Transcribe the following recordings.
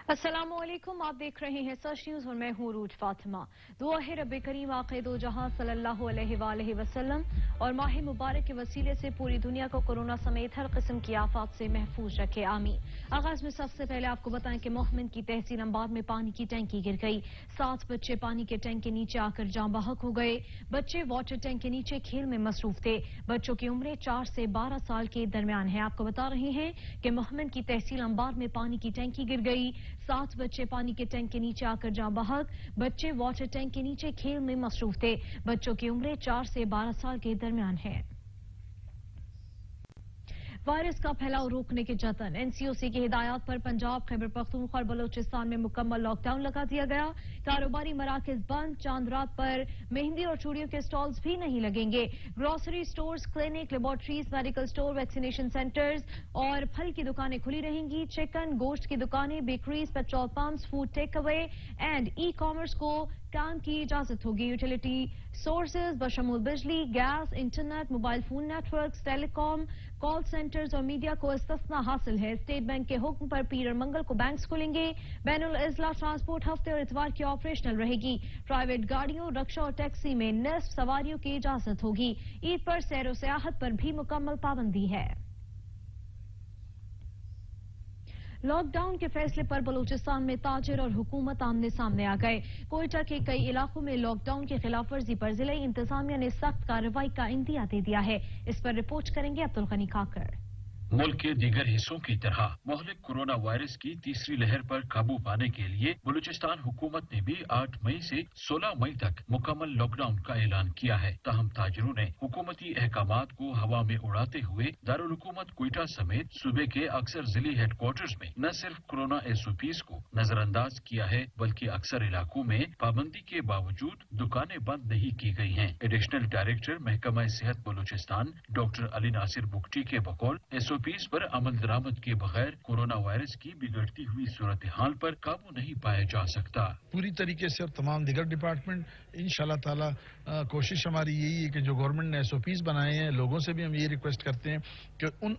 अस्सलामुअलैकुम, आप देख रहे हैं सच न्यूज और मैं हूं रूज फातिमा। दुआ है रब करीम आक़िद दो जहां सल्लल्लाहु अलैहि वसल्लम और माह मुबारक के वसीले से पूरी दुनिया को कोरोना समेत हर किस्म की आफात से महफूज रखे, आमीन। आगाज में सबसे पहले आपको बताएं कि मोहम्मद की तहसील अंबार में पानी की टैंकी गिर गई। 7 बच्चे पानी के टैंक के नीचे आकर जाँ बहक हो गए। बच्चे वाटर टैंक के नीचे खेल में मसरूफ थे। बच्चों की उम्रें 4 से 12 साल के दरमियान है। आपको बता रहे हैं कि मोहम्मद की तहसील अंबार में पानी की टैंकी गिर गई। 7 बच्चे पानी के टैंक के नीचे आकर जाँ बहक। बच्चे वाटर टैंक के नीचे खेल में मसरूफ थे। बच्चों की उम्रें 4 से 12 साल के दरमियान है। वायरस का फैलाव रोकने के जतन। एनसीओसी की हिदायत पर पंजाब, खैबर पख्तूनख्वा और बलोचिस्तान में मुकम्मल लॉकडाउन लगा दिया गया। कारोबारी मराकज बंद। चांद रात पर मेहंदी और चूड़ियों के स्टॉल्स भी नहीं लगेंगे। Grocery stores, clinic, laboratories, medical store, vaccination centres और फल की दुकानें खुली रहेंगी। चिकन, गोश्त की दुकानें, bakeries, petrol pumps, food take away and e commerce को काम की इजाजत होगी। यूटिलिटी सोर्सेज बशमूल बिजली, gas, internet, mobile phone networks, telecom, call centres और मीडिया को इस्तिस्ना हासिल है। स्टेट बैंक के हुक्म पर पीर और मंगल को बैंक्स खुलेंगे। बैनुल इजला ट्रांसपोर्ट हफ्ते और इतवार की ऑपरेशनल रहेगी। प्राइवेट गाड़ियों, रिक्शा और टैक्सी में निस्फ सवारियों की इजाजत होगी। ईद पर सैर व सियाहत पर भी मुकम्मल पाबंदी है। लॉकडाउन के फैसले पर बलूचिस्तान में ताजिर और हुकूमत आमने सामने आ गए। कोयटा के कई इलाकों में लॉकडाउन की खिलाफ वर्जी पर जिला इंतजामिया ने सख्त कार्रवाई का इंदिया दे दिया है। इस पर रिपोर्ट करेंगे अब्दुल गनी खाकर। मुल्क के दीगर हिस्सों की तरह मोहलिक कोरोना वायरस की तीसरी लहर पर काबू पाने के लिए बलूचिस्तान हुकूमत ने भी 8 मई से 16 मई तक मुकम्मल लॉकडाउन का ऐलान किया है। ताहम ताजिरों ने हुकूमती अहकामात को हवा में उड़ाते हुए दारुल हुकूमत कोयटा समेत सूबे के अक्सर जिली हेडक्वार्टर्स में न सिर्फ कोरोना SOPs को नजरअंदाज किया है बल्कि अक्सर इलाकों में पाबंदी के बावजूद दुकानें बंद नहीं की गई हैं। एडिशनल डायरेक्टर महकमा सेहत बलूचिस्तान डॉक्टर अली नासिर बुगटी के बकौल SOPs पर अमल दरामद के बगैर कोरोना वायरस की बिगड़ती हुई सूरत हाल पर काबू नहीं पाया जा सकता। पूरी तरीके से और तमाम दीगर डिपार्टमेंट इंशाल्लाह ताला कोशिश हमारी यही है कि जो गवर्नमेंट ने SOPs बनाए हैं, लोगों से भी हम ये रिक्वेस्ट करते हैं कि उन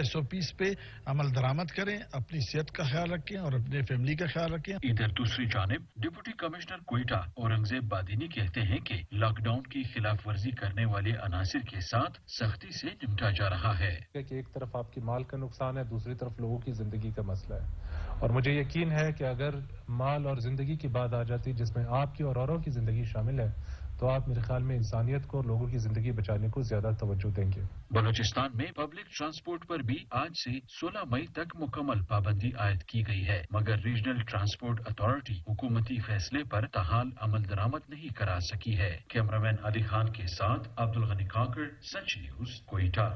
SOPs पे अमल दरामद करें, अपनी सेहत का ख्याल रखें और अपने फैमिली का ख्याल रखें। इधर दूसरी जानिब डिप्टी कमिश्नर कोयटा औरंगजेब बादिनी कहते हैं कि लॉकडाउन की खिलाफ वर्जी करने वाले अनासिर के साथ सख्ती से निपटा जा रहा है। एक तरफ आपकी माल का नुकसान है, दूसरी तरफ लोगों की जिंदगी का मसला है और मुझे यकीन है कि अगर माल और जिंदगी की बात आ जाती जिसमें आपकी और औरों की जिंदगी शामिल है तो आप मेरे ख्याल में इंसानियत को और लोगों की जिंदगी बचाने को ज्यादा तवज्जो देंगे। बलूचिस्तान में पब्लिक ट्रांसपोर्ट पर भी आज से 16 मई तक मुकम्मल पाबंदी आयद की गई है, मगर रीजनल ट्रांसपोर्ट अथॉरिटी हुकूमती फैसले पर ताहाल अमल दरामद नहीं करा सकी है। कैमरामैन अली खान के साथ अब्दुल गनी खाकर, सच न्यूज, कोयटा।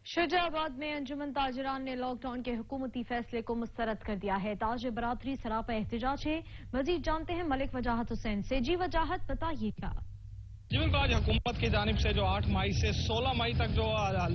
शाहजहाबाद में अंजुमन ताजिरान ने लॉकडाउन के हुकूमती फैसले को मुस्तरद कर दिया है। ताजिर बरादरी सरापा एहतजाज है। मजीद जानते हैं मलिक वजाहत हुसैन से। जी वजाहत बताइएगा। जी बिल्कुल, आज हुकूमत की जानिब से जो 8 मई से 16 मई तक जो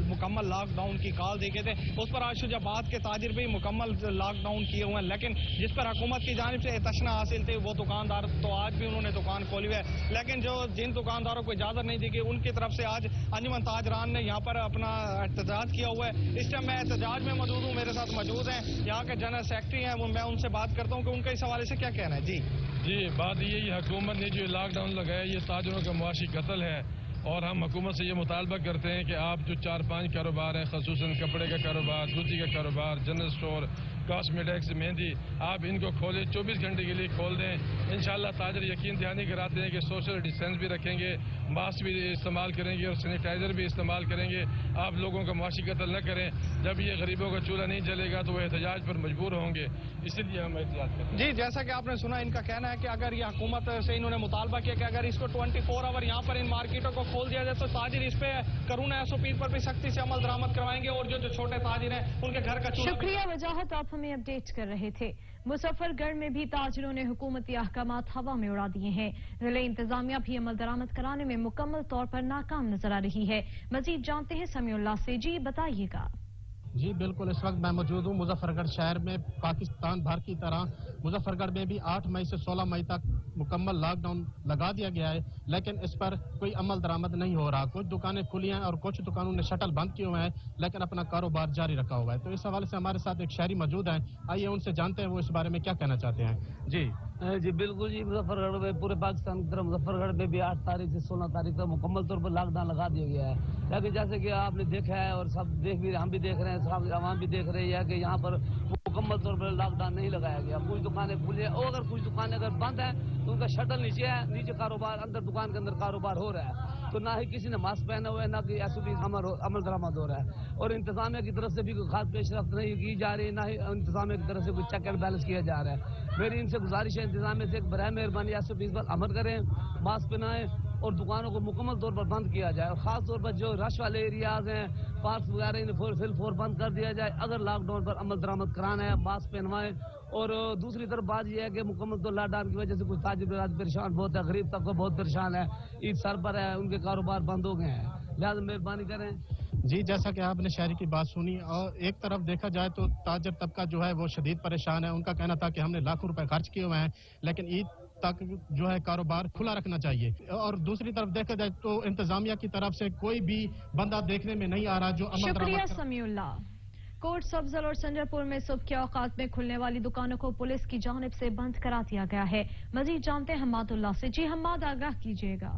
मुकम्मल लॉकडाउन की कॉल दी गए थे उस पर आज शाहजहाबाद के ताजिर भी मुकम्मल लॉकडाउन किए हुए हैं, लेकिन जिस पर हुकूमत की जानिब से तशना हासिल थी वो दुकानदार तो आज भी उन्होंने दुकान खोली हुई है, लेकिन जो जिन दुकानदारों को इजाजत नहीं दी गई उनकी तरफ से आज अंजुमन ताजरान ने यहाँ पर अपना एहतजाज किया हुआ है। इस टाइम मैं एहतजाज में मौजूद हूँ, मेरे साथ मौजूद हैं यहाँ के जनरल सेक्रेटरी हैं, मैं उनसे बात करता हूँ कि उनका इस हवाले से क्या कहना है। जी बात यही, हुकूमत ने जो लॉकडाउन लगाया ये ताजरों का मुआशी कत्ल है और हम हुकूमत से ये मुतालबा करते हैं कि आप जो 4-5 कारोबार हैं, खसूसन कपड़े का कारोबार, जूती का कारोबार, जनरल स्टोर, कॉस्मेटिक्स, मेहंदी, आप इनको खोलें, 24 घंटे के लिए खोल दें। इंशाल्लाह ताजर यकीन दहानी कराते हैं कि सोशल डिस्टेंस भी रखेंगे, मास्क भी इस्तेमाल करेंगे और सैनिटाइजर भी इस्तेमाल करेंगे। आप लोगों का मुआशी कत्ल न करें। जब ये गरीबों का चूल्हा नहीं जलेगा तो वो एहतजाज पर मजबूर होंगे, इसीलिए हम एहतजाज करते हैं। जी, जैसा कि आपने सुना, इनका कहना है कि अगर ये हुकूमत से इन्होंने मुतालबा किया कि अगर इसको 24 आवर यहाँ पर इन मार्केटों को खोल दिया जाए तो ताजिर इस पे कोरोना SOP पर भी सख्ती से अमल दरामद करवाएंगे और जो छोटे ताजिर हैं उनके घर का चूल्हा। शुक्रिया वजाहत, आप हमें अपडेट कर रहे थे। मुजफ्फरगढ़ में भी ताजिरों ने हुकूमती अहकामात हवा में उड़ा दिए हैं। जिले इंतजामिया भी अमल दरामद कराने में मुकम्मल तौर पर नाकाम नजर आ रही है। मजीद जानते हैं समीउल्लाह से। जी बताइएगा। जी बिल्कुल, इस वक्त मैं मौजूद हूँ मुजफ्फरगढ़ शहर में। पाकिस्तान भर की तरह मुजफ्फरगढ़ में भी 8 मई से 16 मई तक मुकम्मल लॉकडाउन लगा दिया गया है, लेकिन इस पर कोई अमल दरामद नहीं हो रहा। कुछ दुकानें खुली हैं और कुछ दुकानों ने शटल बंद किए हुए हैं, लेकिन अपना कारोबार जारी रखा हुआ है। तो इस हवाले से हमारे साथ एक शहरी मौजूद हैं, आइए उनसे जानते हैं वो इस बारे में क्या कहना चाहते हैं। जी बिल्कुल जी, मुजफ्फरगढ़ में, पूरे पाकिस्तान की तरह मुजफ्फरगढ़ में भी 8 तारीख से 16 तारीख तक मुकम्मल तौर पर लॉकडाउन लगा दिया गया है। लेकिन जैसे कि आपने देखा है और सब हम भी देख रहे हैं, सब आवाम भी देख रही है कि यहाँ पर मुकम्मल तौर पर लॉकडाउन नहीं लगाया गया। कुछ दुकानें खुली हैं और अगर कुछ दुकानें अगर बंद हैं तो उनका शटल नीचे है, नीचे कारोबार, अंदर दुकान के अंदर कारोबार हो रहा है। तो ना ही किसी ने मास्क पहना हुआ है, ना कि SOP अमल दरामद हो रहा है। और इंतजामिया की तरफ से भी कोई खास पेशरफ्त नहीं की जा रही, ना ही इंतजामिया की तरफ से कोई चेक एंड बैलेंस किया जा रहा है। मेरी इनसे गुजारिश है इंतजामिया से, बराए मेहरबानी SOP पर अमल करें, मास्क पहनाएं और दुकानों को मुकम्मल तौर पर बंद किया जाए। और खास तौर पर जो रश वाले एरियाज हैं, पार्क वगैरह, इन्हें फिल फोर बंद कर दिया जाए। अगर लॉकडाउन पर अमल दरामद कराना है, मास्क पहनवाएं। और दूसरी तरफ बात यह है कि मुकम्मल तो लॉकडाउन की वजह से कुछ ताजिर आज परेशान बहुत है, गरीब तबका बहुत परेशान है, ईद सर पर है, उनके कारोबार बंद हो गए हैं। लिहाजा मेहरबानी करें। जी, जैसा कि आपने शहरी की बात सुनी, और एक तरफ देखा जाए तो ताजर तबका जो है वो शदीद परेशान है। उनका कहना था कि हमने लाखों रुपए खर्च किए हुए हैं, लेकिन ईद तक जो है कारोबार खुला रखना चाहिए। और दूसरी तरफ देखा जाए तो इंतजामिया की तरफ से कोई भी बंदा देखने में नहीं आ रहा जो अमल शुक्रिया दरामद समीउल्ला। कोट सब्जल और संजरपुर में सुबह के औकात में खुलने वाली दुकानों को पुलिस की जानिब से बंद करा दिया गया है। मजीद जानते हैं हम्मादुल्लाह से। जी हम्माद, आगाह कीजिएगा।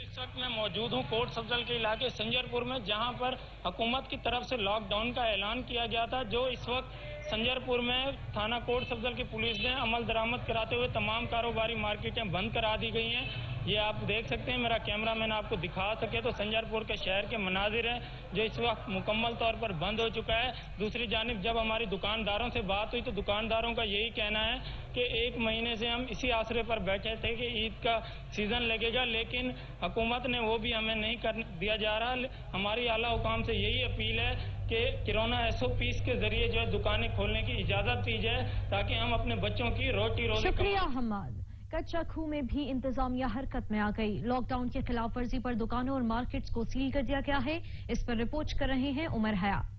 इस वक्त मैं मौजूद हूँ कोट सब्जल के इलाके संजरपुर में, जहां पर हुकूमत की तरफ से लॉकडाउन का ऐलान किया गया था, जो इस वक्त संजरपुर में थाना कोट सब्जल की पुलिस ने अमल दरामद कराते हुए तमाम कारोबारी मार्केटें बंद करा दी गई हैं। ये आप देख सकते हैं, मेरा कैमरा मैन आपको दिखा सके तो संजरपुर के शहर के मनाजिर हैं जो इस वक्त मुकम्मल तौर पर बंद हो चुका है। दूसरी जानिब जब हमारी दुकानदारों से बात हुई तो दुकानदारों का यही कहना है कि 1 महीने से हम इसी आसरे पर बैठे थे कि ईद का सीजन लगेगा, लेकिन हुकूमत ने वो भी हमें नहीं कर दिया जा रहा। हमारी आला हुकाम से यही अपील है कि कोरोना SOPs के जरिए जो है दुकानें खोलने की इजाजत दी जाए, ताकि हम अपने बच्चों की रोटी रोजी। शुक्रिया हम्माद। कच्चा खूह में भी इंतजामिया हरकत में आ गई। लॉकडाउन की खिलाफ वर्जी पर दुकानों और मार्केट्स को सील कर दिया गया है। इस पर रिपोर्ट कर रहे हैं उमर हयात।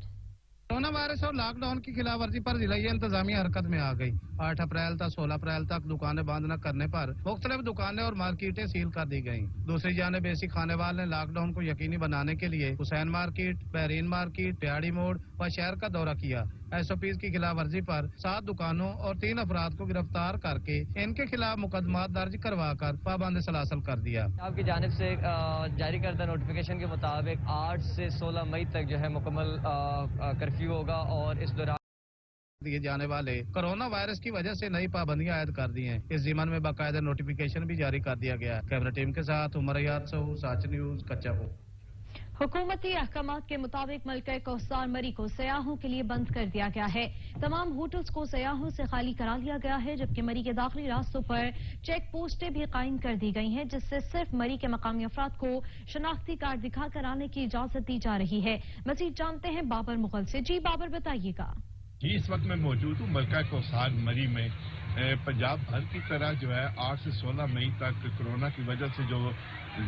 कोरोना वायरस और लॉकडाउन की खिलाफ वर्जी पर जिला इंतजामिया हरकत में आ गई। 8 अप्रैल तक 16 अप्रैल तक दुकानें बंद न करने पर मुख्तलिफ दुकानें और मार्केटें सील कर दी गयी। दूसरी जानिब बेसी खाने वाले ने लॉकडाउन को यकीनी बनाने के लिए हुसैन मार्केट, बहरीन मार्केट, प्याड़ी मोड़ व शहर का दौरा किया। SOPs की खिलाफ वर्जी पर 7 दुकानों और 3 अफराद को गिरफ्तार करके इनके खिलाफ मुकदमा दर्ज करवा कर पाबंद सलासल कर दिया। आपकी जानिब से जारी करदा नोटिफिकेशन के मुताबिक 8 से 16 मई तक जो है मुकम्मल कर्फ्यू होगा और इस दौरान दिए जाने वाले कोरोना वायरस की वजह से नई पाबंदियां आयद कर दी हैं। इस जिमन में बाकायदा नोटिफिकेशन भी जारी कर दिया गया है। कैमरा टीम के साथ उमर हयात सऊ, साच न्यूज, कच्चा। हुकूमती अहकामात के मुताबिक मलका कौसार मरी को सयाहों के लिए बंद कर दिया गया है। तमाम होटल्स को सयाहों से खाली करा लिया गया है, जबकि मरी के दाखिली रास्तों पर चेक पोस्टें भी कायम कर दी गई हैं, जिससे सिर्फ मरी के मकामी अफराद को शनाख्ती कार्ड दिखाकर आने की इजाजत दी जा रही है। मजीद जानते हैं बाबर मुगल से। जी बाबर, बताइएगा। जी, इस वक्त मैं मौजूद हूँ मलका कौसार मरी में। पंजाब भर की तरह जो है 8 से 16 मई तक कोरोना की वजह से जो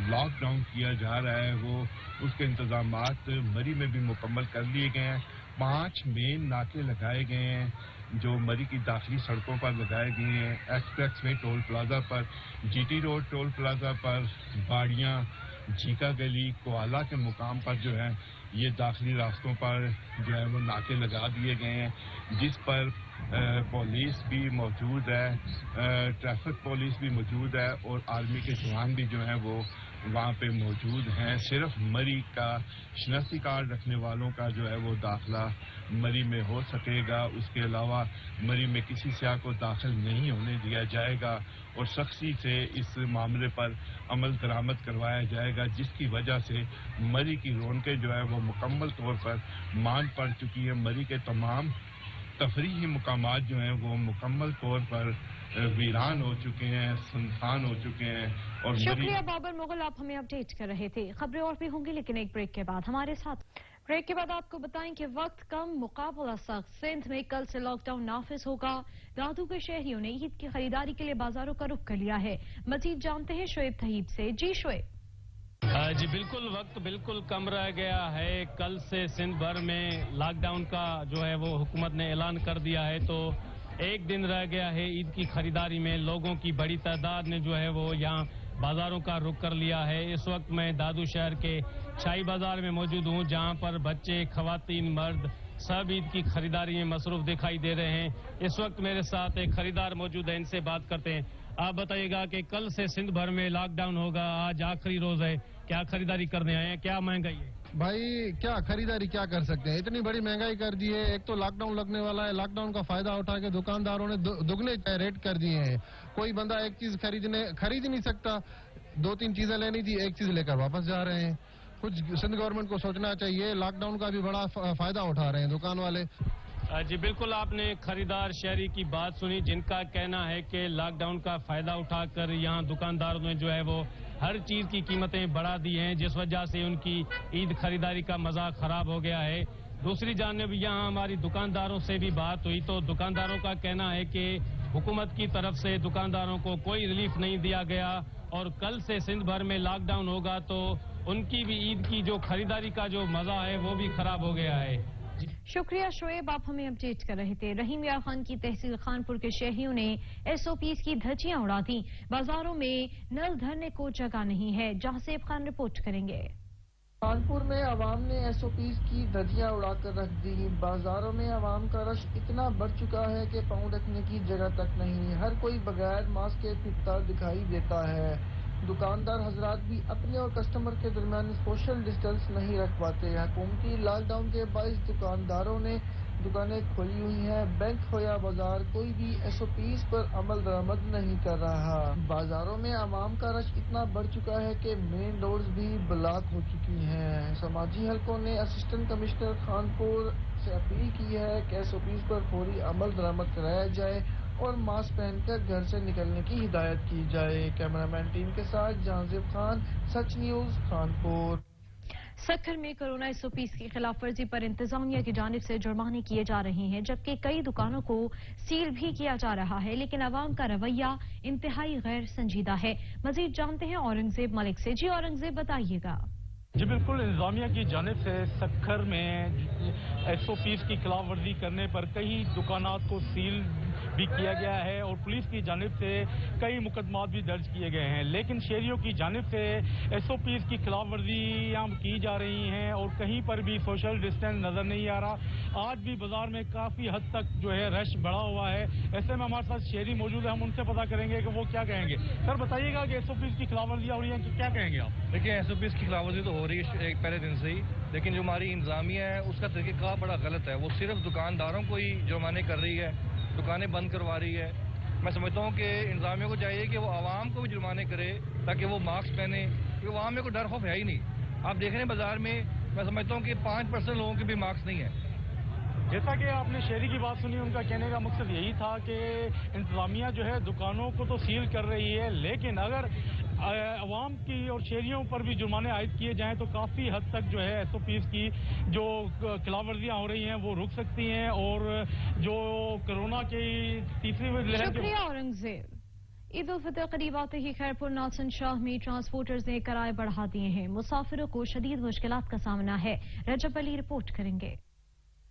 लॉकडाउन किया जा रहा है, वो उसके इंतजामात मरी में भी मुकम्मल कर लिए गए हैं। 5 मेन नाके लगाए गए हैं जो मरी की दाखिली सड़कों पर लगाए गए हैं। एक्सप्रेस वे टोल प्लाजा पर, GT रोड टोल प्लाजा पर, बाड़ियाँ, झीका गली, कोआला के मुकाम पर जो है ये दाखिली रास्तों पर जो है वो नाके लगा दिए गए हैं, जिस पर पुलिस भी मौजूद है, ट्रैफिक पुलिस भी मौजूद है और आर्मी के जवान भी जो हैं वो वहाँ पे मौजूद हैं। सिर्फ मरी का शनाख्ती कार्ड रखने वालों का जो है वो दाखिला मरी में हो सकेगा। उसके अलावा मरी में किसी सियाह को दाखिल नहीं होने दिया जाएगा और सख्ती से इस मामले पर अमल दरामद करवाया जाएगा, जिसकी वजह से मरी की रौनकें जो है वो मुकम्मल तौर पर मांद पड़ चुकी है। मरी के तमाम तफरीही मुकामात जो हैं वो मुकम्मल तौर पर वीरान हो चुके हैं, सुनसान हो चुके हैं। और शुक्रिया बाबर मुगल, आप हमें अपडेट कर रहे थे। खबरें और भी होंगी, लेकिन एक ब्रेक के बाद हमारे साथ। ब्रेक के बाद आपको बताएं कि वक्त कम मुकाबला सख्त। सिंध में कल से लॉकडाउन नाफिज होगा। दादू के शहरियों ने ईद की खरीदारी के लिए बाजारों का रुख कर लिया है। मजीद जानते हैं शोएब तहीब से। जी शोएब। जी बिल्कुल, वक्त बिल्कुल कम रह गया है। कल से सिंध भर में लॉकडाउन का जो है वो हुकूमत ने ऐलान कर दिया है, तो एक दिन रह गया है ईद की खरीदारी में। लोगों की बड़ी तादाद ने जो है वो यहाँ बाजारों का रुख कर लिया है। इस वक्त मैं दादू शहर के शाही बाजार में मौजूद हूँ, जहाँ पर बच्चे, खवातीन, मर्द सब ईद की खरीदारी में मसरूफ दिखाई दे रहे हैं। इस वक्त मेरे साथ एक खरीदार मौजूद है, इनसे बात करते हैं। आप बताइएगा कि कल से सिंध भर में लॉकडाउन होगा, आज आखिरी रोज है, क्या खरीदारी करने आए हैं, क्या महंगाई है? भाई क्या खरीदारी क्या कर सकते हैं, इतनी बड़ी महंगाई कर दी है। एक तो लॉकडाउन लगने वाला है, लॉकडाउन का फायदा उठा के दुकानदारों ने दुगने रेट कर दिए हैं। कोई बंदा एक चीज खरीद नहीं सकता, 2-3 चीजें लेनी थी, एक चीज लेकर वापस जा रहे हैं। कुछ सिंध गवर्नमेंट को सोचना चाहिए, लॉकडाउन का भी बड़ा फायदा उठा रहे हैं दुकान वाले। जी बिल्कुल, आपने खरीदार शहरी की बात सुनी, जिनका कहना है कि लॉकडाउन का फायदा उठाकर यहाँ दुकानदारों ने जो है वो हर चीज की कीमतें बढ़ा दी हैं, जिस वजह से उनकी ईद खरीदारी का मजा खराब हो गया है। दूसरी जानब यहाँ हमारी दुकानदारों से भी बात हुई, तो दुकानदारों का कहना है कि हुकूमत की तरफ से दुकानदारों को कोई रिलीफ नहीं दिया गया और कल से सिंध भर में लॉकडाउन होगा तो उनकी भी ईद की जो खरीदारी का जो मजा है वो भी खराब हो गया है। शुक्रिया शोएब, आप हमें अपडेट कर रहे थे। रहीम यार खान की तहसील खानपुर के शहरियों ने SOPs की धज्जियां उड़ा दी। बाजारों में नल धरने को जगह नहीं है। जहासेब खान रिपोर्ट करेंगे। कानपुर में आवाम ने SOPs की धज्जियां उड़ाकर रख दी। बाजारों में आवाम का रश इतना बढ़ चुका है कि पाँव रखने की जगह तक नहीं। हर कोई बगैर मास्क के फिरता दिखाई देता है। दुकानदार हजरात भी अपने और कस्टमर के दरमियान सोशल डिस्टेंस नहीं रख पाते। हुकूमती लॉकडाउन के बाइस दुकानदारों ने दुकानें खोली हुई हैं। बैंक हो या बाजार, कोई भी SOPs पर अमल दरामद नहीं कर रहा। बाजारों में आवाम का रश इतना बढ़ चुका है कि मेन रोड्स भी ब्लॉक हो चुकी हैं। समाजी हलकों ने असिस्टेंट कमिश्नर खानपुर से अपील की है कि SOPs पर फौरी अमल दरामद कराया जाए और मास्क पहनकर घर से निकलने की हिदायत की जाए। कैमरामैन टीम के साथ जहांजेब खान, सच न्यूज, खानपुर। सक्खर में कोरोना SOPs की खिलाफ वर्जी पर इंतजामिया की जानिब से जुर्माने किए जा रहे हैं, जबकि कई दुकानों को सील भी किया जा रहा है, लेकिन अवाम का रवैया इंतहाई गैर संजीदा है। मजीद जानते हैं औरंगजेब मलिक से। जी औरंगजेब, बताइएगा। जी बिल्कुल, इंतजामिया की जानिब से सक्खर में SOPs की खिलाफ वर्जी करने पर कई दुकानात को सील भी किया गया है और पुलिस की जानिब से कई मुकदमात भी दर्ज किए गए हैं, लेकिन शहरियों की जानिब से SOPs की खिलाफ वर्जियाँ की जा रही हैं और कहीं पर भी सोशल डिस्टेंस नजर नहीं आ रहा। आज भी बाजार में काफी हद तक जो है रश बढ़ा हुआ है। ऐसे में हमारे साथ शहरी मौजूद है, हम उनसे पता करेंगे कि वो क्या कहेंगे। सर बताइएगा कि SOPs की खिलाफ वर्जियाँ हो रही हैं, क्या कहेंगे आप? देखिए, SOPs की खिलाफ वर्जी तो हो रही है एक पहले दिन से ही, लेकिन जो हमारी इंतजामिया है उसका तरीका बड़ा गलत है। वो सिर्फ दुकानदारों को ही जुर्माने कर रही है, दुकानें बंद करवा रही है। मैं समझता हूँ कि इंतजामिया को चाहिए कि वो आवाम को भी जुर्माने करे ताकि वो मास्क पहने, क्योंकि आवाम में कोई डर खौफ है ही नहीं। आप देख रहे हैं बाजार में, मैं समझता हूँ कि 5% लोगों के भी मास्क नहीं है। जैसा कि आपने शहरी की बात सुनी, उनका कहने का मकसद यही था कि इंतजामिया जो है दुकानों को तो सील कर रही है, लेकिन अगर अवाम की और शहरियों पर भी जुर्माने आयद किए जाएं तो काफी हद तक जो है SOPs की जो खिलाफ वर्जियां हो रही हैं वो रुक सकती हैं और जो कोरोना की तीसरी लहर। शुक्रिया औरंगजेब। ईद उल फितर करीब आते ही खैरपुर नाथन शाह में ट्रांसपोर्टर्स ने किराए बढ़ा दिए हैं। मुसाफिरों को शदीद मुश्किलात का सामना है। रजब अली रिपोर्ट करेंगे।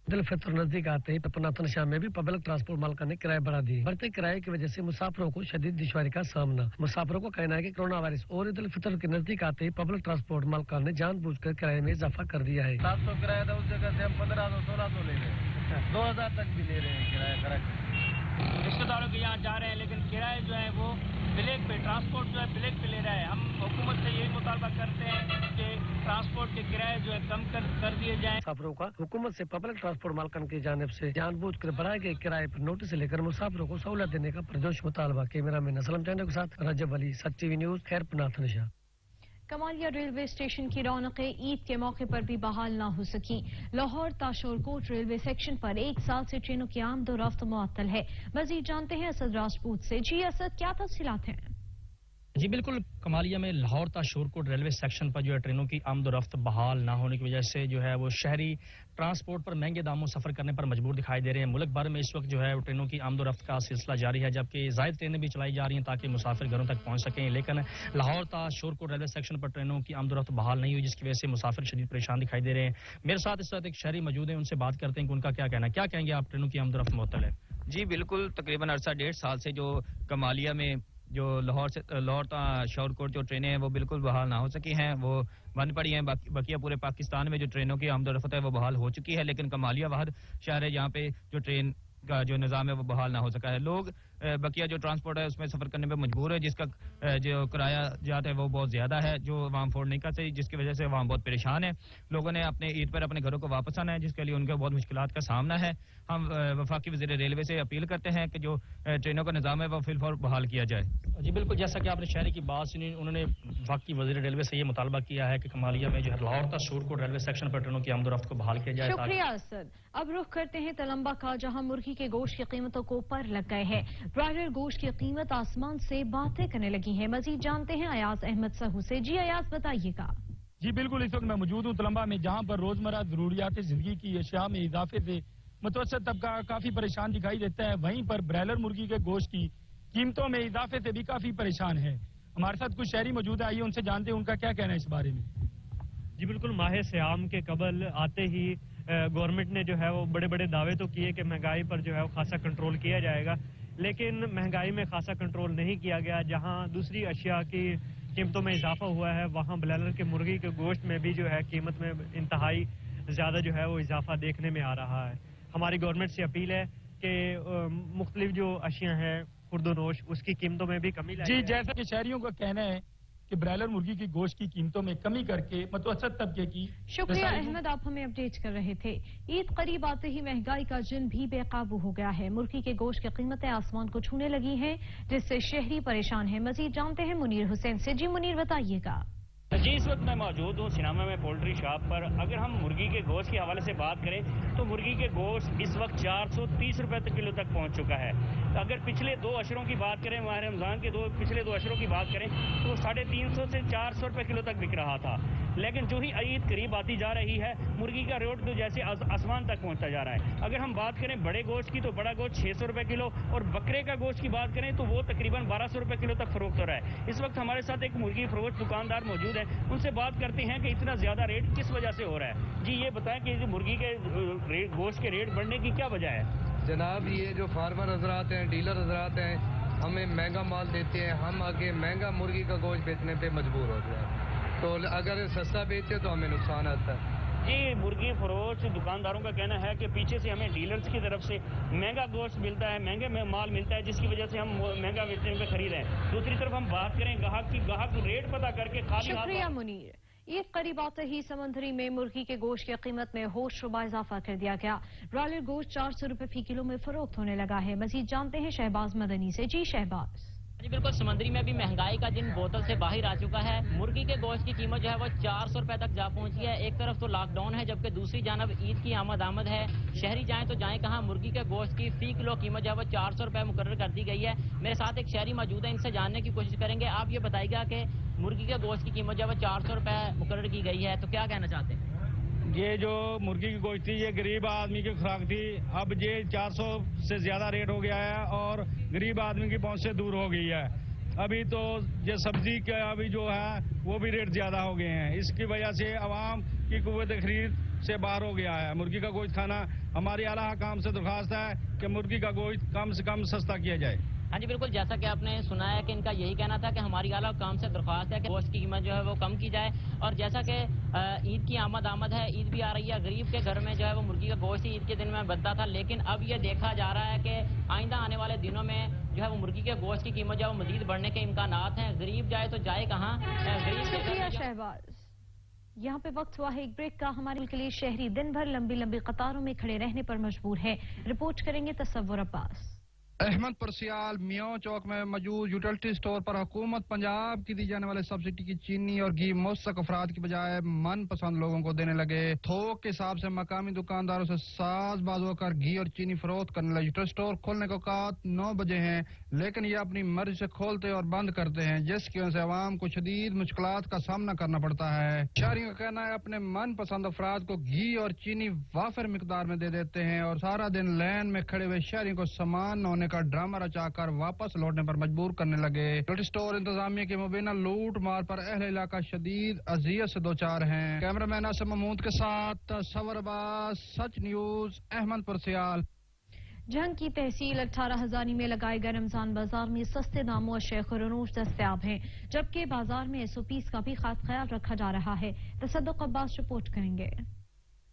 ईद उल फितर नजदीक आते ही नाथन शाह में भी पब्लिक ट्रांसपोर्ट मालिका ने किराए बढ़ा दिए। बढ़ते किराए की वजह से मुसाफिरों को शदीद दुश्वारी का सामना। मुसाफिरों को कहना है कि कोरोना वायरस और ईद उल फितर के नजदीक आते ही पब्लिक ट्रांसपोर्ट मालिका ने जानबूझकर किराए में इजाफा कर दिया है। 700 किराया था, उस जगह से हम 1500-1600 ले रहे हैं, 2000 तक भी ले रहे हैं किराया। रिश्तेदारों के यहाँ जा रहे हैं, लेकिन किराए जो है वो ब्लैक पे, ट्रांसपोर्ट जो है ब्लैक पे ले रहा है। हम हुकूमत से यही मुतालबा करते हैं कि ट्रांसपोर्ट के किराए जो है कम कर दिए जाएं। मुसाफिरों का हुकूमत से पब्लिक ट्रांसपोर्ट मालिकान की जानिब से जानबूझकर बढ़ाए गए किराए पर नोटिस लेकर मुसाफिरों को सहूलत देने का पुरजोश मुतालबा। कैमरामैन असलम चंद के साथ Rajab Ali, Sach TV news, Khairpur Nathan Shah. Kamalia railway station की रौनकें ईद के मौके पर भी बहाल न हो सकी। लाहौर ताशोरकोट रेलवे सेक्शन पर 1 साल से ट्रेनों की आमदोरफ्त मुअत्तल है। मजीद जानते हैं असद राजपूत से। जी असद, क्या तफसीलात हैं? जी बिल्कुल, कमालिया में लाहौर ताशोरकोट रेलवे सेक्शन पर जो है ट्रेनों की आमदोरफ्त बहाल ना होने की वजह से जो है वो शहरी ट्रांसपोर्ट पर महंगे दामों सफर करने पर मजबूर दिखाई दे रहे हैं। मुल्क भर में इस वक्त जो है वो ट्रेनों की आमदोरफ्त का सिलसिला जारी है, जबकि ज़ायद ट्रेनें भी चलाई जा रही हैं ताकि मुसाफिर घरों तक पहुंच सकें, लेकिन लाहौर ताशोरकोट रेलवे सेक्शन पर ट्रेनों की आमदोरफ्त बहाल नहीं हुई, जिसकी वजह से मुसाफिर शदीद परेशान दिखाई दे रहे हैं। मेरे साथ इस वक्त एक शहरी मौजूद है, उनसे बात करते हैं कि उनका क्या कहना है। क्या कहेंगे आप, ट्रेनों की आमदोरफ्त मुअत्तल है? جی بالکل، تقریباً عرصہ 1.5 سال سے جو کمالیہ میں جو لاہور تا شاورکوٹ جو ٹرینیں ہیں وہ بالکل بحال نہ ہو سکی ہیں، وہ بند پڑی ہیں. بقیہ پورے پاکستان میں جو ٹرینوں کی آمد و رفت ہے وہ بحال ہو چکی ہے، لیکن کمالیہ واحد شہر ہے جہاں پہ جو ٹرین کا جو نظام ہے وہ بحال نہ ہو سکا ہے. لوگ بقیہ جو ٹرانسپورٹ ہے اس میں سفر کرنے پہ مجبور ہے، جس کا جو کرایہ جات ہے وہ بہت زیادہ ہے، جو عوام افورڈ نہیں کر سکتی، جس کی وجہ سے عوام بہت پریشان ہے. لوگوں نے اپنے عید پر اپنے گھروں کو واپس آنا ہے، جس کے لیے ان کو بہت مشکلات کا سامنا ہے. ہم وفاقی وزیر ریلوے سے اپیل کرتے ہیں کہ جو ٹرینوں کا نظام ہے وہ فی الفور بحال کیا جائے. جی بالکل، جیسا کہ آپ نے شہری کی بات سنی، انہوں نے وفاقی وزیر ریلوے سے یہ مطالبہ کیا ہے کہ کمالیہ میں جو ہے لاہور تا شاورکوٹ ریلوے سیکشن پر ٹرینوں کی آمد و رفت کو بحال کیا جائے. شکریہ اسد. اب رخ کرتے ہیں تلمبہ کا، جہاں مرغی کے گوشت کی قیمتوں کو پر لگ گئے ہیں. برائڈر گوشت کی قیمت آسمان سے باتیں کرنے لگی ہیں. مزید جانتے ہیں ایاز احمد سہو سے. جی ایاز بتائیے گا. جی بالکل، اس وقت میں موجود ہوں تلمبہ میں، جہاں پر روزمرہ ضروریات زندگی کی اشیاء میں اضافے سے متوسط طبقہ کافی پریشان دکھائی دیتا ہے. وہیں پر برائلر مرغی کے گوشت کی قیمتوں میں اضافے سے بھی کافی پریشان ہے. ہمارے ساتھ کچھ شہری موجود ہے، آئیے ان سے جانتے ہیں ان کا کیا کہنا ہے اس بارے میں. جی بالکل، ماہ سیام کے قبل آتے ہی گورنمنٹ نے جو ہے وہ بڑے بڑے دعوے تو کیے کہ مہنگائی پر جو ہے وہ خاصا کنٹرول کیا جائے گا، لیکن مہنگائی میں خاصا کنٹرول نہیں کیا گیا. جہاں دوسری اشیاء کی قیمتوں میں اضافہ ہوا ہے، وہاں بلالر کے مرغی کے گوشت میں بھی جو ہے قیمت میں انتہائی زیادہ جو ہے وہ اضافہ دیکھنے میں آ رہا ہے. ہماری گورنمنٹ سے اپیل ہے کہ مختلف جو اشیاء ہیں خرد و نوش، اس کی قیمتوں میں بھی کمی لائی جی جائے. جیسا کہ شہریوں کا کہنا ہے کہ برائلر مرغی کی گوشت کی قیمتوں میں کمی کر کے متوسط طبقے کی. شکریہ احمد، آپ ہمیں اپڈیٹ کر رہے تھے. عید قریب آتے ہی مہنگائی کا جن بھی بے قابو ہو گیا ہے. مرغی کے گوشت کی قیمتیں آسمان کو چھونے لگی ہیں، جس سے شہری پریشان ہیں. مزید جانتے ہیں منیر حسین سے. جی منیر بتائیے گا. جی اس وقت میں موجود ہوں سناما میں پولٹری شاپ پر. اگر ہم مرغی کے گوشت کے حوالے سے بات کریں تو مرغی کے گوشت اس وقت 430 روپے کلو تک پہنچ چکا ہے. اگر پچھلے 2 اشروں کی بات کریں، ماہ رمضان کے پچھلے 2 اشروں کی بات کریں تو 350 سے 400 روپے کلو تک بک رہا تھا. لیکن جو ہی عید قریب آتی جا رہی ہے، مرغی کا ریٹ تو جیسے آسمان تک پہنچتا جا رہا ہے. اگر ہم بات کریں بڑے گوشت کی تو بڑا گوشت 600 روپے کلو، اور بکرے کا گوشت کی بات کریں تو وہ تقریباً 1200 روپے کلو تک فروخت ہو رہا ہے. اس وقت ہمارے ساتھ ایک مرغی فروخت دکاندار موجود ہیں، ان سے بات کرتے ہیں کہ اتنا زیادہ ریٹ کس وجہ سے ہو رہا ہے. جی یہ بتائیں کہ مرغی کے گوشت کے ریٹ بڑھنے کی کیا وجہ ہے؟ جناب یہ جو فارمر حضرات ہیں، ڈیلر حضرات ہیں، ہمیں مہنگا مال دیتے ہیں، ہم آگے مہنگا مرغی کا گوشت بیچنے پہ مجبور ہو جائے. تو اگر سستا بیچے تو ہمیں نقصان آتا ہے. جی مرغی فروخت دکانداروں کا کہنا ہے کہ پیچھے سے ہمیں ڈیلرز کی طرف سے مہنگا گوشت ملتا ہے، مہنگے مال ملتا ہے، جس کی وجہ سے ہم مہنگا بیچنے پہ خرید رہے ہیں. دوسری طرف ہم بات کریں گاہک کی، گاہک ریٹ پتا کر کے خالی ہاتھ. شکریہ منیر. عید قریب آتے ہی سمندری میں مرغی کے گوشت کی قیمت میں ہوش ربا اضافہ کر دیا گیا. برائلر گوشت 400 روپے فی کلو میں فروخت ہونے لگا ہے. مزید جانتے ہیں شہباز مدنی سے. جی شہباز. جی بالکل، سمندری میں بھی مہنگائی کا دن بوتل سے باہر آ چکا ہے. مرغی کے گوشت کی قیمت جو ہے وہ 400 روپے تک جا پہنچی ہے. ایک طرف تو لاک ڈاؤن ہے، جبکہ دوسری جانب عید کی آمد ہے. شہری جائیں تو جائیں کہاں. مرغی کے گوشت کی فی کلو قیمت جو ہے وہ 400 روپے مقرر کر دی گئی ہے. میرے ساتھ ایک شہری موجود ہے، ان سے جاننے کی کوشش کریں گے. آپ یہ بتائیے گا کہ مرغی کے گوشت کی قیمت جو ہے وہ 400 روپے مقرر کی گئی ہے، تو کیا کہنا چاہتے ہیں؟ یہ جو مرغی کی گوشت تھی یہ غریب آدمی کی خوراک تھی. اب یہ 400 سے زیادہ ریٹ ہو گیا ہے اور غریب آدمی کی پہنچ سے دور ہو گئی ہے. ابھی تو یہ سبزی کا ابھی جو ہے وہ بھی ریٹ زیادہ ہو گئے ہیں. اس کی وجہ سے عوام کی قوت خرید سے باہر ہو گیا ہے. مرغی کا گوشت کھانا ہماری اعلیٰ حکام سے درخواست ہے کہ مرغی کا گوشت کم سے کم سستا کیا جائے. ہاں جی بالکل، جیسا کہ آپ نے سنا ہے کہ ان کا یہی کہنا تھا کہ ہماری اعلیٰ حکام سے درخواست ہے کہ گوشت کی قیمت جو ہے وہ کم کی جائے. اور جیسا کہ عید کی آمد ہے، عید بھی آ رہی ہے. غریب کے گھر میں جو ہے وہ مرغی کا گوشت عید کے دن میں بنتا تھا، لیکن اب یہ دیکھا جا رہا ہے کہ آئندہ آنے والے دنوں میں جو ہے وہ مرغی کے گوشت کی قیمت جو ہے وہ مزید بڑھنے کے امکانات ہیں. غریب جائے تو جائے کہاں. شکریہ شہباز. یہاں پہ وقت ہوا ہے ایک بریک کا. ہمارے ملک کے لیے شہری دن بھر لمبی قطاروں میں کھڑے رہنے پر مجبور ہیں. رپورٹ کریں گے تصور عباس. احمد پرسیال میو چوک میں موجود یوٹیلٹی سٹور پر حکومت پنجاب کی دی جانے والے سبسڈی کی چینی اور گھی مستحق افراد کی بجائے من پسند لوگوں کو دینے لگے. تھوک کے حساب سے مقامی دکانداروں سے ساز باز ہو کر گھی اور چینی فروخت کرنے لگے. یوٹیلٹی سٹور کھولنے کے اوقات 9 بجے ہیں، لیکن یہ اپنی مرضی سے کھولتے اور بند کرتے ہیں، جس کی وجہ سے عوام کو شدید مشکلات کا سامنا کرنا پڑتا ہے. شہریوں کا کہنا ہے اپنے من پسند افراد کو گھی اور چینی وافر مقدار میں دے دیتے ہیں اور سارا دن لین میں کھڑے ہوئے شہریوں کو سامان نہ ہونے کا ڈرامہ رچا کر واپس لوٹنے پر مجبور کرنے لگے. یوٹیلٹی سٹور انتظامیہ کی مبینہ لوٹ مار پر اہل علاقہ شدید اذیت سے دوچار ہیں. کیمرہ مین آصف محمود کے ساتھ تصور عباس، سچ نیوز، احمد پرسیال. जंग की तहसील 18 हजारी में लगाए गए रमजान बाजार में सस्ते दामों अशय खुरनूश दस्तयाब हैं, जबकि बाजार में SOPs का भी खास ख्याल रखा जा रहा है। तसद्दुक अब्बास रिपोर्ट करेंगे।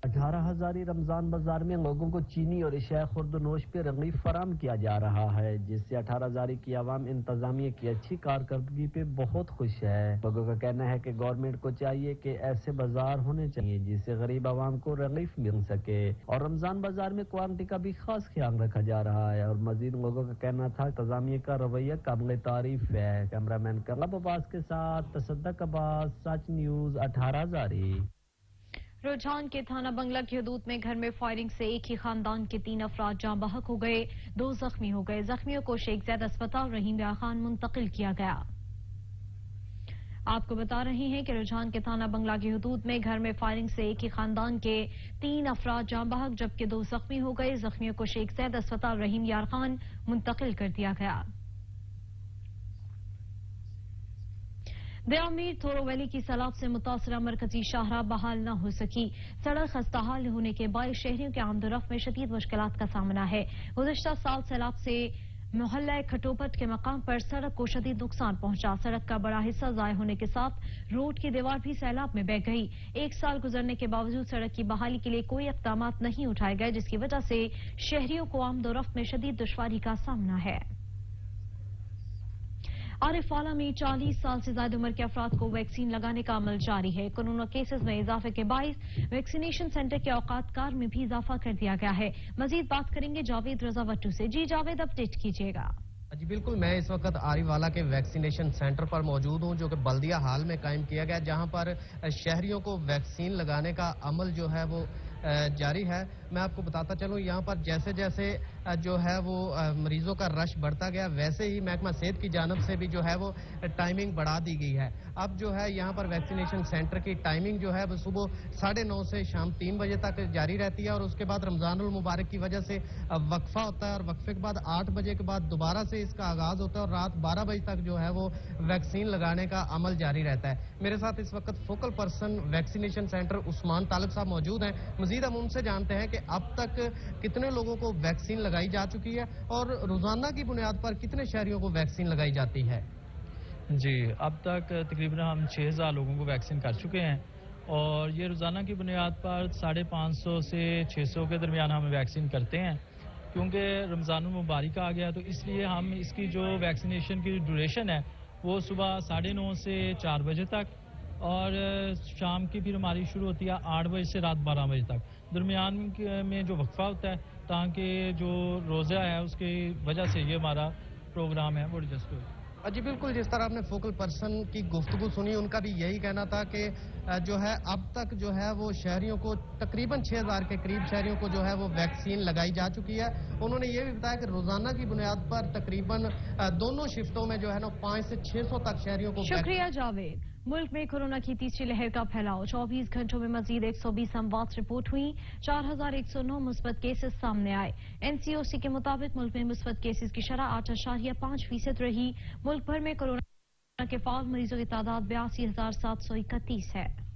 18 हजारी रमजान बाजार में लोगों को चीनी और अशया खुर्दनोश पे रगीफ फराम किया जा रहा है, जिससे 18 हजारी की आवाम इंतजामिया की अच्छी कारकर्दगी पे बहुत खुश है। लोगों का कहना है कि गवर्नमेंट को चाहिए कि ऐसे बाजार होने चाहिए जिससे गरीब आवाम को रगीफ मिल सके, और रमजान बाजार में क्वालिटी का भी खास ख्याल रखा जा रहा है। और मजीद लोगों का कहना था इंतजामिया का रवैया काबिल तारीफ है। कैमरामैन कलब अब्बास के साथ तसद्दुक अब्बास, सच न्यूज 18 हजारी। रुझान के थाना बंगला की हदूद में घर में फायरिंग से एक ही खानदान के 3 अफराद जाँ बहक हो गए, 2 जख्मी हो गए। जख्मियों को शेख ज़ैद अस्पताल रहीम यार खान मुंतकिल किया गया। आपको बता रहे हैं कि रुझान के थाना बंगला की हदूद में घर में फायरिंग से एक ही खानदान के 3 अफराद जाँ बहक जबकि 2 जख्मी हो गए। जख्मियों को शेख ज़ैद अस्पताल रहीम यार खान मुंतकिल कर दिया गया। दयामीर थोरो वैली की सैलाब से मुतासरा मरकजी शाहराह बहाल न हो सकी। सड़क खस्ताहाल होने के बायस शहरियों के आमदोरफ्त में शदीद मुश्किलात का सामना है। गुज़िश्ता साल सैलाब से मोहल्ला खटोपट के मकाम पर सड़क को शदीद नुकसान पहुंचा। सड़क का बड़ा हिस्सा ज़ाय होने के साथ रोड की दीवार भी सैलाब में बह गई। 1 साल गुजरने के बावजूद सड़क की बहाली के लिए कोई इक़दाम नहीं उठाए गए, जिसकी वजह से शहरियों को आमदोरफ्त में शदीद दुश्वारी का सामना है। आरिफवाला में 40 साल से ज्यादा उम्र के अफराद को वैक्सीन लगाने का अमल जारी है। कोरोना केसेस में इजाफे के बायस वैक्सीनेशन सेंटर के औकात कार में भी इजाफा कर दिया गया है। मजीद बात करेंगे जावेद रजा वट्टू से। जी जावेद, अपडेट कीजिएगा। जी बिल्कुल, मैं इस वक्त आरिफवाला के वैक्सीनेशन सेंटर पर मौजूद हूं, जो कि बल्दिया हाल में कायम किया गया, जहां पर शहरियों को वैक्सीन लगाने का अमल जो है वो जारी है। मैं आपको बताता चलूं, यहाँ पर जैसे जैसे जो है वो मरीजों का रश बढ़ता गया, वैसे ही महकमा सेहत की जानब से भी जो है वो टाइमिंग बढ़ा दी गई है। अब जो है यहाँ पर वैक्सीनेशन सेंटर की टाइमिंग जो है वो सुबह 9:30 से शाम 3 बजे तक जारी रहती है, और उसके बाद रमजानुल मुबारक की वजह से वक्फा होता है, और वक्फे के बाद 8 बजे के बाद दोबारा से इसका आगाज होता है, और रात 12 बजे तक जो है वो वैक्सीन लगाने का अमल जारी रहता है। मेरे साथ इस वक्त focal person vaccination centre Usman Talib sahab मौजूद हैं। मजीद हम उनसे जानते हैं कि अब तक कितने लोगों को वैक्सीन लगाई जा चुकी है, और रोजाना की बुनियाद पर कितने शहरियों को वैक्सीन लगाई जाती है। जी, अब तक तकरीबन हम 6000 लोगों को वैक्सीन कर चुके हैं, और ये रोज़ाना की बुनियाद पर 550 से 600 के दरमियान हम वैक्सीन करते हैं। क्योंकि रमज़ान मुबारक आ गया, तो इसलिए हम इसकी जो वैक्सीनेशन की ड्यूरेशन है वो सुबह 9:30 से 4 बजे तक, और शाम की फिर हमारी शुरू होती है 8 बजे से रात 12 बजे तक। दरमियान में जो वक्फा होता है, ताकि जो रोज़ा है उसकी वजह से ये हमारा प्रोग्राम है वो एडजस्ट हो। जी बिल्कुल, जिस तरह आपने फोकल पर्सन की गुफ्तगू सुनी, उनका भी यही कहना था कि जो है अब तक जो है वो शहरियों को तकरीबन 6000 के करीब शहरियों को जो है वो वैक्सीन लगाई जा चुकी है। उन्होंने ये भी बताया कि रोजाना की बुनियाद पर तकरीबन दोनों शिफ्टों में जो है ना 500 से 600 तक शहरियों को। शुक्रिया जावेद। मुल्क में कोरोना की तीसरी लहर का फैलाव, 24 घंटों में मजीद 120 अमवात रिपोर्ट हुई, 4109 मुस्बत केसेस सामने आए। NCOC के मुताबिक मुल्क में मुस्बत केसेस की शरह 8.5% रही। मुल्क भर में कोरोना के फाल मरीजों की तादाद 82,731 है।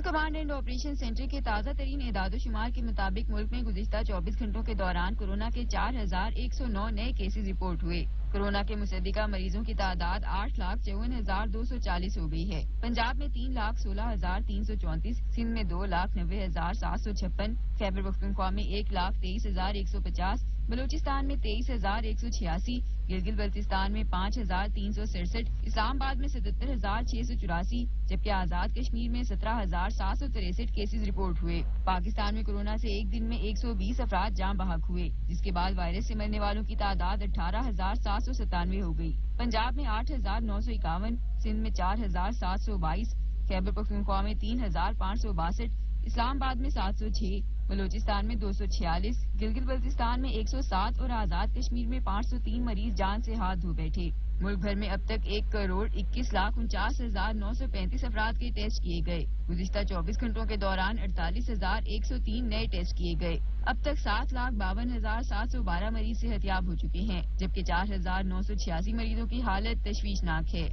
कमांड एंड ऑपरेशन सेंटर के ताज़ा तरीन एदाद-ओ-शुमार के मुताबिक मुल्क में गुज़िश्ता 24 घंटों के दौरान कोरोना के 4109 नए केसेस रिपोर्ट हुए। कोरोना के मुसद्दिका मरीजों की तादाद 8,54,240 हो गई है। पंजाब में 3,16,334, सिंध में 2,90,756, खैबर पख्तूनख्वा में 1,23,150, बलूचिस्तान में 23,186, गिलगित बल्तिस्तान में 5,367, इस्लामाबाद में 77,684, जबकि आजाद कश्मीर में 17,763 केसेस रिपोर्ट हुए। पाकिस्तान में कोरोना से एक दिन में 120 अफराद जान बहक हुए, जिसके बाद वायरस से मरने वालों की तादाद 18,797 हो गई। पंजाब में 8,951, सिंध में 4,722, खैबर पख्तूनख्वा में 3,562, इस्लामाबाद में 706, बलूचिस्तान में 246, गिलगित बल्तिस्तान में 107 और आजाद कश्मीर में 503 मरीज जान से हाथ धो बैठे। मुल्क भर में अब तक 1,21,49,935 अफराद के टेस्ट किए गए। गुज़िश्ता 24 घंटों के दौरान 48,103 नए टेस्ट किए गए। अब तक 7,52,712 मरीज सेहतयाब हो चुके हैं, जबकि 4,986 मरीजों की हालत तशवीशनाक है।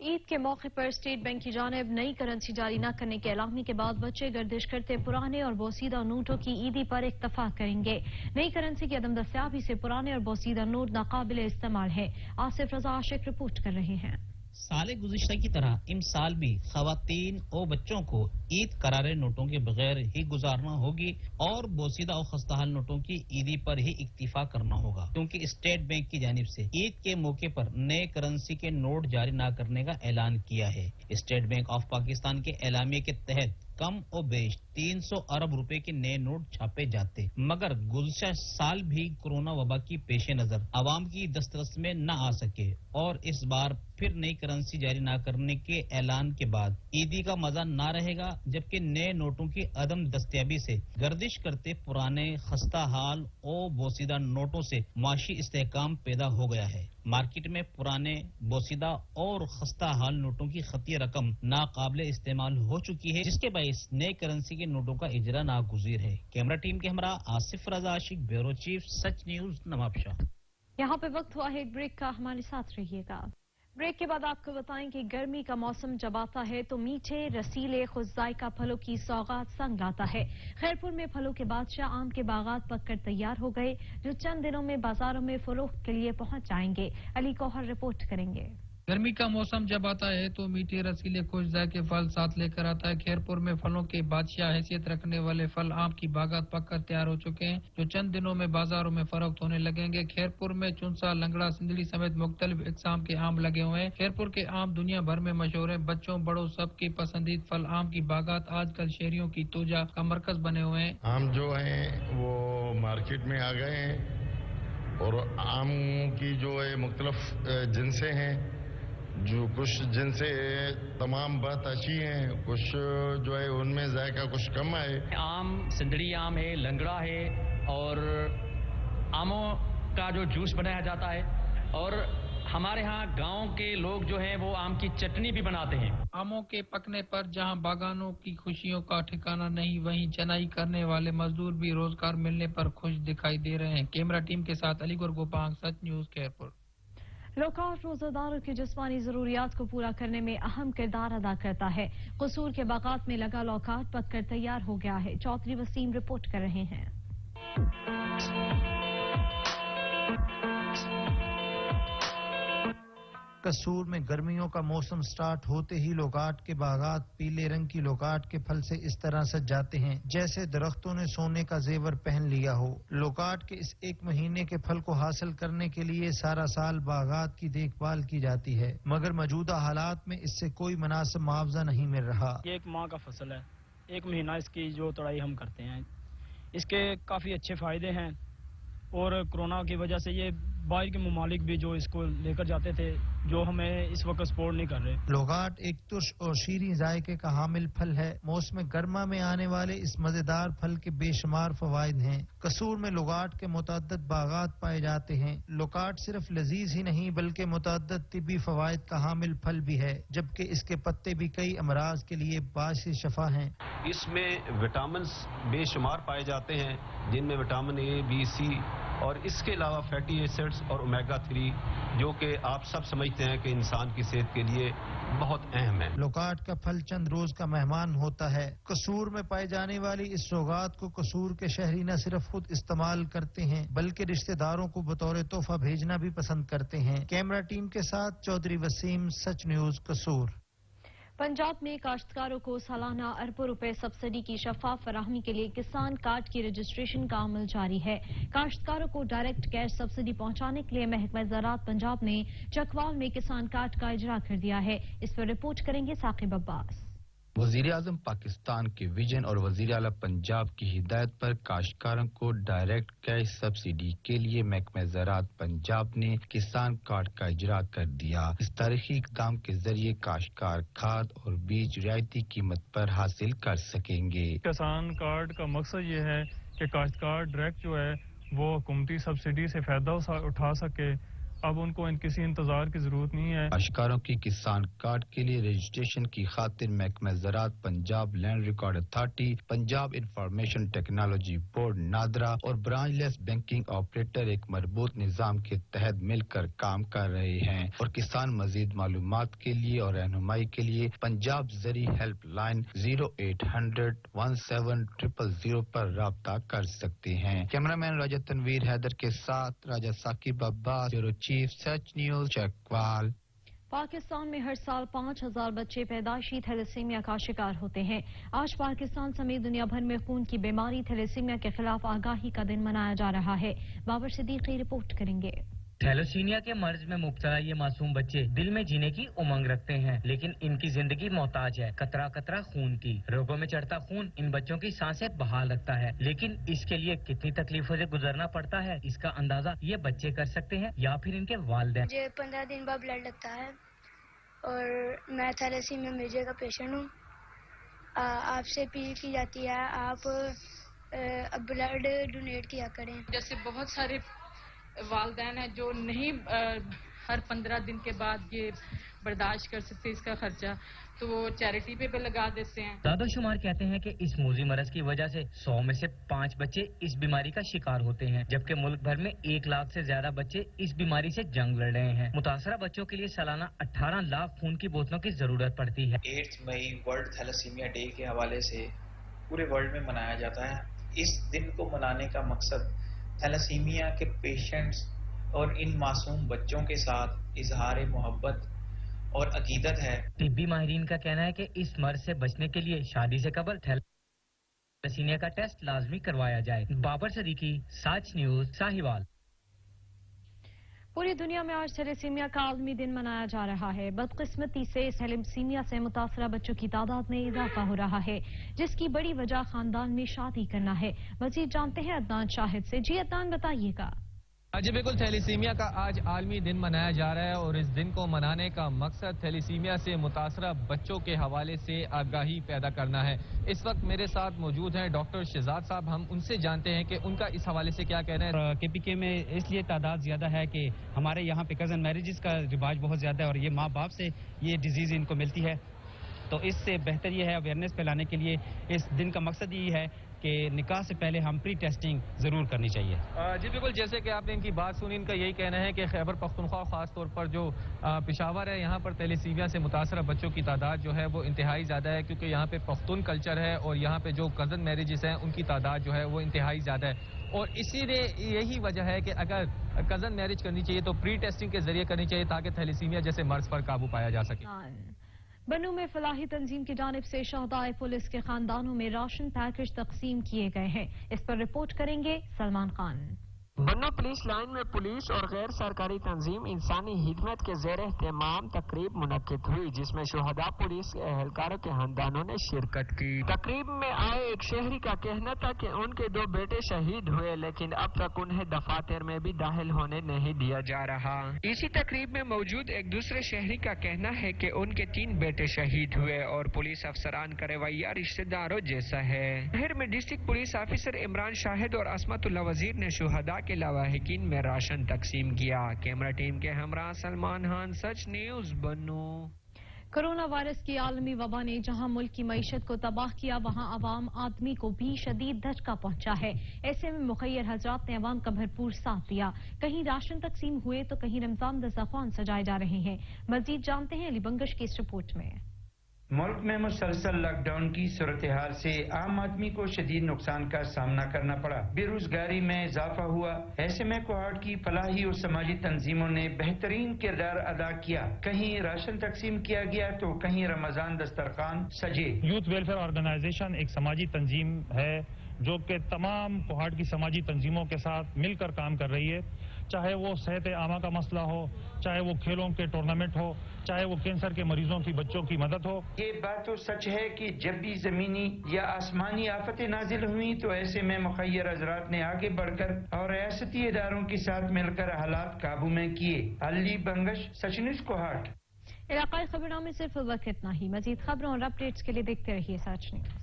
ईद के मौके पर स्टेट बैंक की जानिब नई करेंसी जारी न करने के ऐलान के बाद बच्चे गर्दिश करते पुराने और बोसीदा नोटों की ईदी पर इत्तफाक करेंगे। नई करेंसी की अदम दस्तयाबी से पुराने और बोसीदा नोट नाकाबिल इस्तेमाल है। आसिफ रजा आशिक रिपोर्ट कर रहे हैं। साले गुज़िश्ता की तरह इम साल भी खवातीन और बच्चों को ईद करारे नोटों के बगैर ही गुजारना होगी और बोसीदा और खस्ताहाल नोटों की ईदी पर ही इक्तिफा करना होगा, क्योंकि स्टेट बैंक की जानिब से ईद के मौके पर नए करेंसी के नोट जारी न करने का ऐलान किया है। स्टेट बैंक ऑफ पाकिस्तान के ऐलामिये के तहत कम और बेश 300 अरब रुपए के नए नोट छापे जाते, मगर गुज़श्ता साल भी कोरोना वबा की पेश नजर आवाम की दस्तरस में न आ सके और इस बार फिर नई करेंसी जारी न करने के ऐलान के बाद ईदी का मजा न रहेगा, जबकि नए नोटों की अदम दस्तयाबी से गर्दिश करते पुराने खस्ता हाल और बोसीदा नोटों से माशी इस्तेहकाम पैदा हो गया है। मार्केट में पुराने बोसीदा और खस्ता हाल नोटों की खती रकम नाकाबिले इस्तेमाल हो चुकी है, जिसके बायस नए करेंसी के नोटों का इजरा नागुज़ीर है। कैमरा टीम के हमरा आसिफ रजा आशिक, ब्यूरो चीफ, सच न्यूज, नवाबशाह। यहाँ पे वक्त हुआ है एक ब्रेक का, हमारे साथ रहिएगा। ब्रेक के बाद आपको बताएं कि गर्मी का मौसम जब आता है तो मीठे रसीले खुशजायका फलों की सौगात संग लाता है। खैरपुर में फलों के बादशाह आम के बागात पककर तैयार हो गए, जो चंद दिनों में बाजारों में फरोख्त के लिए पहुंच जाएंगे। अली कोहर रिपोर्ट करेंगे। गर्मी का मौसम जब आता है तो मीठे रसीले खुश जायके फल साथ लेकर आता है। खैरपुर में फलों के बादशाह हैसियत रखने वाले फल आम की बागात पककर तैयार हो चुके हैं, जो चंद दिनों में बाजारों में फरोख्त होने लगेंगे। खैरपुर में चुनसा, लंगड़ा, सिंदड़ी समेत मुख्तलिफ इकसाम के आम लगे हुए हैं। खैरपुर के आम दुनिया भर में मशहूर है। बच्चों बड़ों सबकी पसंदीद फल आम की बागात आजकल शहरियों की तोजा का मरकज बने हुए हैं। आम जो है वो मार्केट में आ गए हैं और आम की जो है मुख्तलिफ जिनसे हैं, जो कुछ जिनसे तमाम बहुत अच्छी हैं, कुछ जो है उनमें जायका कुछ कम है। आम सिंदड़ी आम है, लंगड़ा है और आमों का जो जूस बनाया जाता है, और हमारे यहाँ गांव के लोग जो हैं वो आम की चटनी भी बनाते हैं। आमों के पकने पर जहां बागानों की खुशियों का ठिकाना नहीं, वहीं चनाई करने वाले मजदूर भी रोजगार मिलने पर खुश दिखाई दे रहे हैं। कैमरा टीम के साथ अलीगढ़ गोपांग, सच न्यूज, खैरपुर। लॉकआउट रोजादारों की जिस्मानी जरूरियात को पूरा करने में अहम किरदार अदा करता है। कसूर के बागात में लगा लॉकआउट पककर तैयार हो गया है। चौधरी वसीम रिपोर्ट कर रहे हैं। कसूर में गर्मियों का मौसम स्टार्ट होते ही लोकाट के बागात पीले रंग की लोकाट के फल से इस तरह सज जाते हैं जैसे दरख्तों ने सोने का जेवर पहन लिया हो। लोकाट के इस एक महीने के फल को हासिल करने के लिए सारा साल बागात की देखभाल की जाती है, मगर मौजूदा हालात में इससे कोई मुनासिब मुआवजा नहीं मिल रहा। ये एक माह का फसल है, एक महीना इसकी जो तड़ाई हम करते हैं, इसके काफी अच्छे फायदे हैं और कोरोना की वजह से ये बाहर के ममालिक भी जो इसको लेकर जाते थे, जो हमें इस वक्त सपोर्ट नहीं कर रहे। लोगाट एक तुर्श और शीरीं जायके का हामिल फल है। मौसम गर्मा में आने वाले इस मजेदार फल के बेशुमार फवाइद हैं। कसूर में लोगाट के मुतअद्दिद बागात पाए जाते हैं। लोगाट सिर्फ लजीज ही नहीं बल्कि मुतअद्दिद तिब्बी फवाइद का हामिल फल भी है, जबकि इसके पत्ते भी कई अमराज के लिए बाइस शफा हैं। इसमें विटामिन बेशुमार पाए जाते हैं, जिनमें विटामिन ए, बी, सी और इसके अलावा फैटी एसिड्स और ओमेगा 3, जो कि आप सब समझते हैं कि इंसान की सेहत के लिए बहुत अहम है। लोकाट का फल चंद रोज का मेहमान होता है। कसूर में पाई जाने वाली इस सौगात को कसूर के शहरी न सिर्फ खुद इस्तेमाल करते हैं बल्कि रिश्तेदारों को बतौर तोहफा भेजना भी पसंद करते हैं। कैमरा टीम के साथ चौधरी वसीम, सच न्यूज, कसूर। पंजाब में काश्तकारों को सालाना अरबों रुपए सब्सिडी की शफाफ फराहमी के लिए किसान कार्ड की रजिस्ट्रेशन का अमल जारी है। काश्तकारों को डायरेक्ट कैश सब्सिडी पहुंचाने के लिए महकमा ज़राअत पंजाब ने चकवाल में किसान कार्ड का इजरा कर दिया है। इस पर रिपोर्ट करेंगे साकिब अब्बास। वजीर आजम पाकिस्तान के विजन और वजीर आला पंजाब की हिदायत पर काश्तकारों को डायरेक्ट कैश सब्सिडी के लिए महकमा ज़राअत पंजाब ने किसान कार्ड का इजरा कर दिया। इस तारीखी इक़दाम के जरिए काश्तकार खाद और बीज रियायती कीमत पर हासिल कर सकेंगे। किसान कार्ड का मकसद ये है कि काश्तकार डायरेक्ट जो है वो हुकूमती सब्सिडी से फायदा उठा सके اب ان کو किसी इंतजार की जरूरत नहीं है। काश्तकारों की किसान कार्ड के लिए रजिस्ट्रेशन की खातिर महकमा ज़राअत, Punjab land record authority, Punjab information technology board NADRA और ब्रांचलेस बैंकिंग ऑपरेटर एक मजबूत निजाम के तहत मिलकर काम कर रहे हैं और किसान मजीद मालूमात के लिए और रहनुमाई के लिए पंजाब ज़री हेल्पलाइन 0800-1700 पर राब्ता कर सकते हैं। कैमरामैन राजा तनवीर हैदर के साथ राजा साकिब अब्बास, ब्यूरो चीफ सच न्यूज चकवाल। पाकिस्तान में हर साल 5,000 बच्चे पैदाइशी थैलेसीमिया का शिकार होते हैं। आज पाकिस्तान समेत दुनिया भर में खून की बीमारी थैलेसीमिया के खिलाफ आगाही का दिन मनाया जा रहा है। बाबर सिद्दीकी रिपोर्ट करेंगे। थैलेसीमिया के मर्ज में मुब्तला ये मासूम बच्चे दिल में जीने की उमंग रखते हैं, लेकिन इनकी जिंदगी मोहताज है कतरा कतरा खून की। रोगों में चढ़ता खून इन बच्चों की सांसें बहाल रखता है, लेकिन इसके लिए कितनी तकलीफों से गुजरना पड़ता है, इसका अंदाजा ये बच्चे कर सकते हैं या फिर इनके वालिदैन। मुझे 15 दिन बाद ब्लड लगता है और मैं थैलेसीमिया मिर्जे का पेशेंट हूँ। आपसे अपील की जाती है आप ब्लड डोनेट किया करें। जैसे बहुत सारे वालिदैन है जो नहीं हर 15 दिन के बाद ये बर्दाश्त कर सकते इसका खर्चा, तो वो चैरिटी पे लगा देते हैं। दादोशुमार कहते हैं कि इस मोजी मरज की वजह से 100 में से 5 बच्चे इस बीमारी का शिकार होते हैं, जबकि मुल्क भर में 1 लाख से ज्यादा बच्चे इस बीमारी से जंग लड़ रहे हैं। मुतासरा बच्चों के लिए सालाना 18 लाख खून की बोतलों की जरूरत पड़ती है। 8 मई वर्ल्ड थैलेसीमिया डे के हवाले से पूरे वर्ल्ड में मनाया जाता है। इस दिन को मनाने का मकसद थैलेसीमिया के पेशेंट्स और इन मासूम बच्चों के साथ इजहार मोहब्बत और अकीदत है। तिब्बी माहिरीन का कहना है कि इस मर्ज से बचने के लिए शादी से कबल थैलेसीमिया का टेस्ट लाजमी करवाया जाए। बाबर सदीकी, साच न्यूज, साहिवाल। पूरी दुनिया में आज थैलेसीमिया का आलमी दिन मनाया जा रहा है। बदकिस्मती से थैलेसीमिया से मुतासरा बच्चों की तादाद में इजाफा हो रहा है, जिसकी बड़ी वजह खानदान में शादी करना है। मजीद जानते हैं अदनान शाहिद से। जी अदनान, बताइएगा। जी बिल्कुल, थैलेसीमिया का आज आलमी दिन मनाया जा रहा है और इस दिन को मनाने का मकसद थैलेसीमिया से मुतासरा बच्चों के हवाले से आगाही पैदा करना है। इस वक्त मेरे साथ मौजूद हैं डॉक्टर शहजाद साहब, हम उनसे जानते हैं कि उनका इस हवाले से क्या कहना है। KPK में इसलिए तादाद ज्यादा है कि हमारे यहाँ पे कजन मैरिजेस का रिवाज बहुत ज्यादा है और ये माँ बाप से ये डिजीज इनको मिलती है, तो इससे बेहतर ये है अवेयरनेस फैलाने के लिए इस दिन का मकसद ये है कि निकाह से पहले हम प्री टेस्टिंग जरूर करनी चाहिए। जी बिल्कुल, जैसे कि आपने इनकी बात सुनी, इनका यही कहना है कि खैबर पख्तूनख्वा खास तौर पर जो पेशावर है, यहाँ पर थैलेसीमिया से मुतासरा बच्चों की तादाद जो है वो इंतहाई ज़्यादा है, क्योंकि यहाँ पे पख्तून कल्चर है और यहाँ पे जो कज़न मैरिजेस हैं उनकी तादाद जो है वो इंतहाई ज़्यादा है। और इसीलिए यही वजह है कि अगर कज़न मैरिज करनी चाहिए तो प्री टेस्टिंग के जरिए करनी चाहिए ताकि थैलेसीमिया जैसे मर्ज पर काबू पाया जा सके। बन्नू में फलाही तंजीम की जानिब से शहदाए पुलिस के खानदानों में राशन पैकेज तकसीम किए गए हैं। इस पर रिपोर्ट करेंगे सलमान खान। बन्नू पुलिस लाइन में पुलिस और गैर सरकारी तंजीम इंसानी हिदमत के ज़ेर एहतमाम तकरीब मुनक्किद हुई, जिसमें शुहदा पुलिस के एहलकारों के खानदानों ने शिरकत की। तकरीब में आए एक शहरी का कहना था कि उनके 2 बेटे शहीद हुए, लेकिन अब तक उन्हें दफातर में भी दाखिल होने नहीं दिया जा रहा। इसी तकरीब में मौजूद एक दूसरे शहरी का कहना है कि उनके 3 बेटे शहीद हुए और पुलिस अफसरान का रवैया रिश्तेदारों जैसा है। शहर में district police officer Imran Shahid और असमतुल्लाह वजीर ने शुहदा के लवाहिकीन में राशन तकसीम किया। कैमरा टीम के हमरा सलमान खान, सच न्यूज, बन्नू। कोरोना वायरस की आलमी वबा ने जहां मुल्क की मईशत को तबाह किया, वहां आवाम आदमी को भी शदीद धचका पहुंचा है। ऐसे में मुखैर हजरात ने आवाम का भरपूर साथ दिया। कहीं राशन तकसीम हुए तो कहीं रमजान दस्तरखान सजाए जा रहे हैं। मजीद जानते हैं अली बंगश की इस रिपोर्ट में। मुल्क में मुसलसल लॉकडाउन की सूरत हाल से आम आदमी को शदीद नुकसान का सामना करना पड़ा। बेरोजगारी में इजाफा हुआ। ऐसे में कोहाट की फलाही और समाजी तंजीमों ने बेहतरीन किरदार अदा किया। कहीं राशन तकसीम किया गया तो कहीं रमजान दस्तरखान सजे। यूथ वेलफेयर ऑर्गेनाइजेशन एक समाजी तंजीम है जो कि तमाम कोहाट की समाजी तंजीमों के साथ मिलकर काम कर रही है, चाहे वो सेहत आमा का मसला हो, चाहे वो खेलों के टूर्नामेंट हो, चाहे वो कैंसर के मरीजों की बच्चों की मदद हो। ये बात तो सच है कि जब भी जमीनी या आसमानी आफतें नाजिल हुई तो ऐसे में मुखैर हजरात ने आगे बढ़कर और रियासती इदारों के साथ मिलकर हालात काबू में किए। अली बंगश, सच न्यूज, कोहाट। इलाकाई खबरों में सिर्फ वक्त इतना ही। मजीद खबरों और अपडेट्स के लिए देखते रहिए सच न्यूज।